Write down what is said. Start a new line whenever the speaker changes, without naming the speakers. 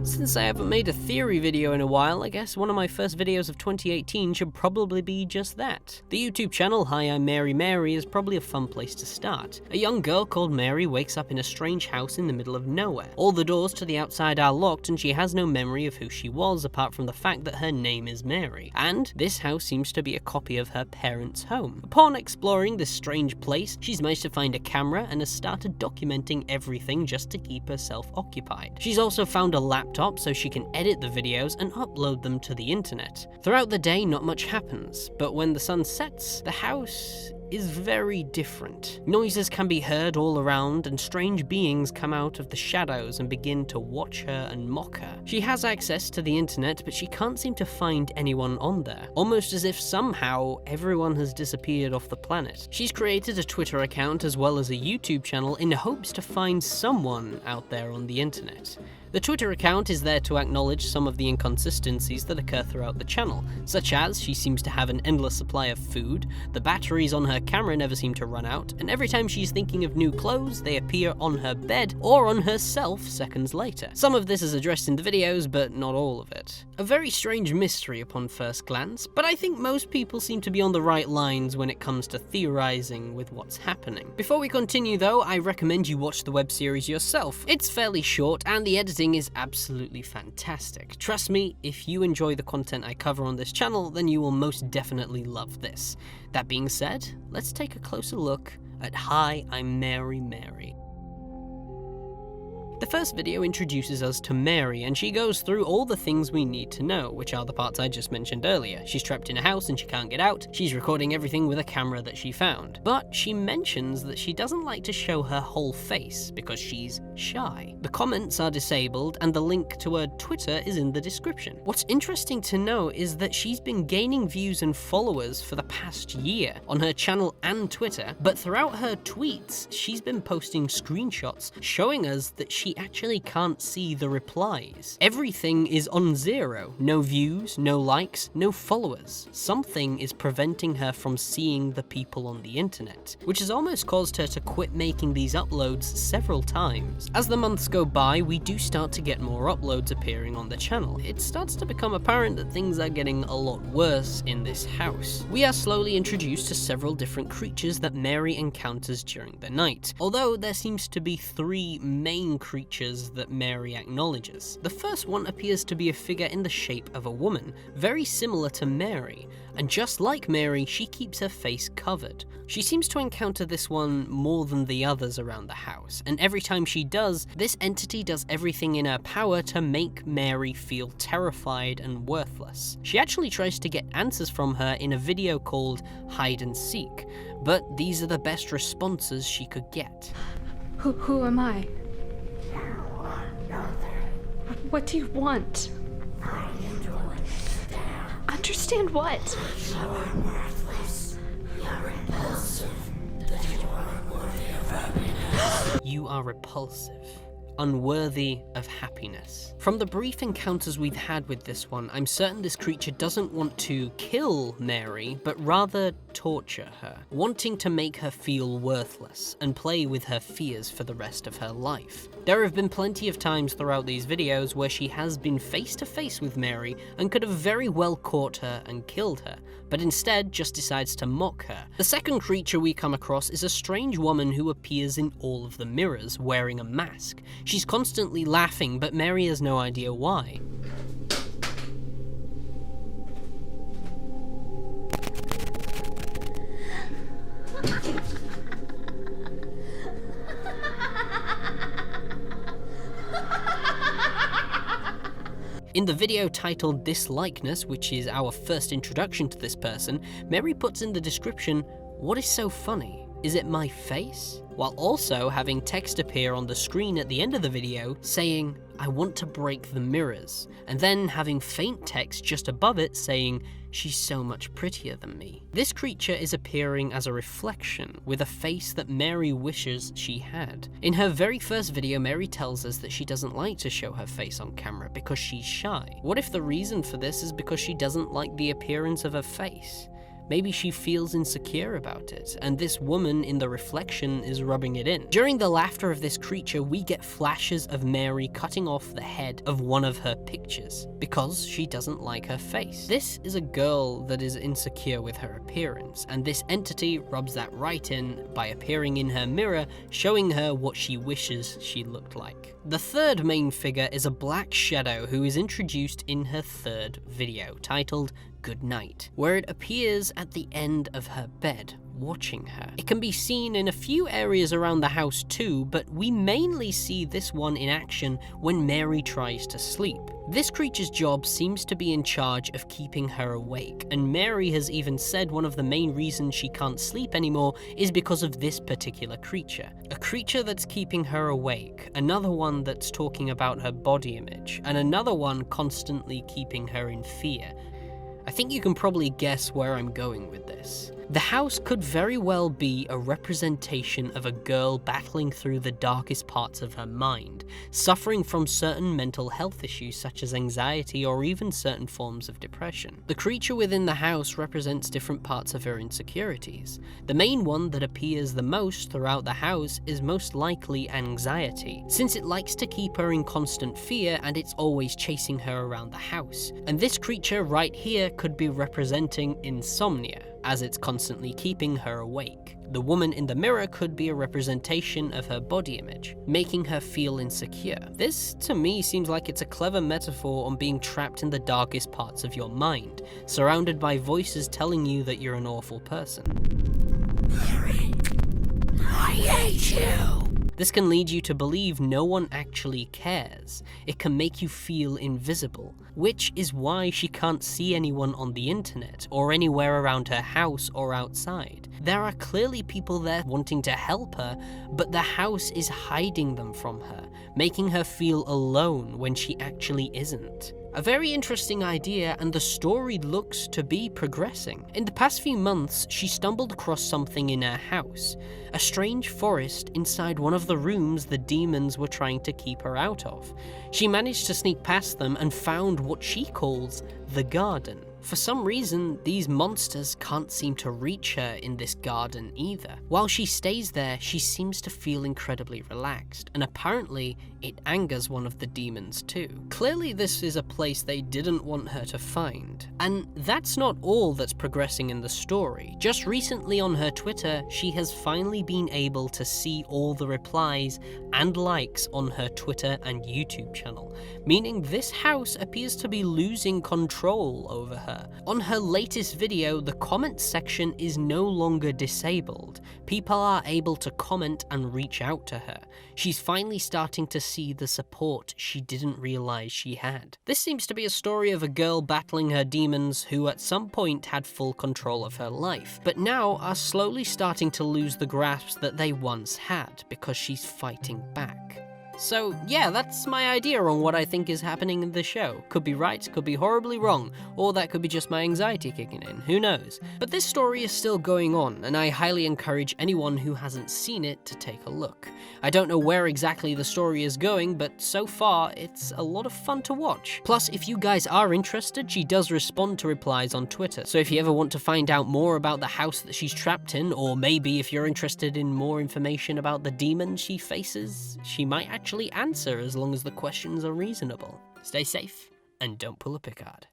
Since I haven't made a theory video in a while, I guess one of my first videos of 2018 should probably be just that. The YouTube channel Hi, I'm Mary is probably a fun place to start. A young girl called Mary wakes up in a strange house in the middle of nowhere. All the doors to the outside are locked and she has no memory of who she was apart from the fact that her name is Mary. And this house seems to be a copy of her parents' home. Upon exploring this strange place, she's managed to find a camera and has started documenting everything just to keep herself occupied. She's also found a laptop so she can edit the videos and upload them to the internet. Throughout the day, not much happens, but when the sun sets, the house is very different. Noises can be heard all around and strange beings come out of the shadows and begin to watch her and mock her. She has access to the internet, but she can't seem to find anyone on there, almost as if somehow everyone has disappeared off the planet. She's created a Twitter account as well as a YouTube channel in hopes to find someone out there on the internet. The Twitter account is there to acknowledge some of the inconsistencies that occur throughout the channel, such as she seems to have an endless supply of food, the batteries on her camera never seem to run out, and every time she's thinking of new clothes, they appear on her bed or on herself seconds later. Some of this is addressed in the videos, but not all of it. A very strange mystery upon first glance, but I think most people seem to be on the right lines when it comes to theorizing with what's happening. Before we continue though, I recommend you watch the web series yourself. It's fairly short and the editing is absolutely fantastic. Trust me, if you enjoy the content I cover on this channel, then you will most definitely love this. That being said, let's take a closer look at Hi, I'm Mary. The first video introduces us to Mary, and she goes through all the things we need to know, which are the parts I just mentioned earlier. She's trapped in a house and she can't get out. She's recording everything with a camera that she found. But she mentions that she doesn't like to show her whole face because she's shy. The comments are disabled and the link to her Twitter is in the description. What's interesting to know is that she's been gaining views and followers for the past year on her channel and Twitter, but throughout her tweets, she's been posting screenshots showing us that she actually can't see the replies. Everything is on 0. No views, no likes, no followers. Something is preventing her from seeing the people on the internet, which has almost caused her to quit making these uploads several times. As the months go by, we do start to get more uploads appearing on the channel. It starts to become apparent that things are getting a lot worse in this house. We are slowly introduced to several different creatures that Mary encounters during the night, although there seems to be 3 main creatures that Mary acknowledges. The first one appears to be a figure in the shape of a woman, very similar to Mary, and just like Mary, she keeps her face covered. She seems to encounter this one more than the others around the house, and every time she does, this entity does everything in her power to make Mary feel terrified and worthless. She actually tries to get answers from her in a video called Hide and Seek, but these are the best responses she could get.
Who am I? What do you want? Understand what?
You're worthless. You're repulsive. That you are unworthy of happiness.
You are repulsive. Unworthy of happiness. From the brief encounters we've had with this one, I'm certain this creature doesn't want to kill Mary, but rather torture her, wanting to make her feel worthless and play with her fears for the rest of her life. There have been plenty of times throughout these videos where she has been face to face with Mary and could have very well caught her and killed her, but instead just decides to mock her. The second creature we come across is a strange woman who appears in all of the mirrors, wearing a mask. She's constantly laughing, but Mary has no idea why. In the video titled This Likeness, which is our first introduction to this person, Mary puts in the description, "What is so funny? Is it my face?" While also having text appear on the screen at the end of the video saying, "I want to break the mirrors," and then having faint text just above it saying, "She's so much prettier than me." This creature is appearing as a reflection with a face that Mary wishes she had. In her very first video, Mary tells us that she doesn't like to show her face on camera because she's shy. What if the reason for this is because she doesn't like the appearance of her face? Maybe she feels insecure about it, and this woman in the reflection is rubbing it in. During the laughter of this creature, we get flashes of Mary cutting off the head of one of her pictures, because she doesn't like her face. This is a girl that is insecure with her appearance, and this entity rubs that right in by appearing in her mirror, showing her what she wishes she looked like. The third main figure is a black shadow who is introduced in her third video, titled Good Night, where it appears at the end of her bed, watching her. It can be seen in a few areas around the house too, but we mainly see this one in action when Mary tries to sleep. This creature's job seems to be in charge of keeping her awake, and Mary has even said one of the main reasons she can't sleep anymore is because of this particular creature. A creature that's keeping her awake, another one that's talking about her body image, and another one constantly keeping her in fear. I think you can probably guess where I'm going with this. The house could very well be a representation of a girl battling through the darkest parts of her mind, suffering from certain mental health issues such as anxiety or even certain forms of depression. The creature within the house represents different parts of her insecurities. The main one that appears the most throughout the house is most likely anxiety, since it likes to keep her in constant fear and it's always chasing her around the house. And this creature right here could be representing insomnia, as it's constantly keeping her awake. The woman in the mirror could be a representation of her body image, making her feel insecure. This, to me, seems like it's a clever metaphor on being trapped in the darkest parts of your mind, surrounded by voices telling you that you're an awful person.
Mary, I hate you.
This can lead you to believe no one actually cares. It can make you feel invisible, which is why she can't see anyone on the internet or anywhere around her house or outside. There are clearly people there wanting to help her, but the house is hiding them from her, making her feel alone when she actually isn't. A very interesting idea, and the story looks to be progressing. In the past few months, she stumbled across something in her house, a strange forest inside one of the rooms the demons were trying to keep her out of. She managed to sneak past them and found what she calls the garden. For some reason, these monsters can't seem to reach her in this garden either. While she stays there, she seems to feel incredibly relaxed, and apparently it angers one of the demons too. Clearly this is a place they didn't want her to find. And that's not all that's progressing in the story. Just recently on her Twitter, she has finally been able to see all the replies and likes on her Twitter and YouTube channel, meaning this house appears to be losing control over her. On her latest video, the comment section is no longer disabled. People are able to comment and reach out to her. She's finally starting to see the support she didn't realize she had. This seems to be a story of a girl battling her demons who at some point had full control of her life, but now are slowly starting to lose the grasp that they once had because she's fighting back. So yeah, that's my idea on what I think is happening in the show. Could be right, could be horribly wrong, or that could be just my anxiety kicking in, who knows. But this story is still going on, and I highly encourage anyone who hasn't seen it to take a look. I don't know where exactly the story is going, but so far, it's a lot of fun to watch. Plus, if you guys are interested, she does respond to replies on Twitter, so if you ever want to find out more about the house that she's trapped in, or maybe if you're interested in more information about the demons she faces, she might actually answer as long as the questions are reasonable. Stay safe, and don't pull a Pickard.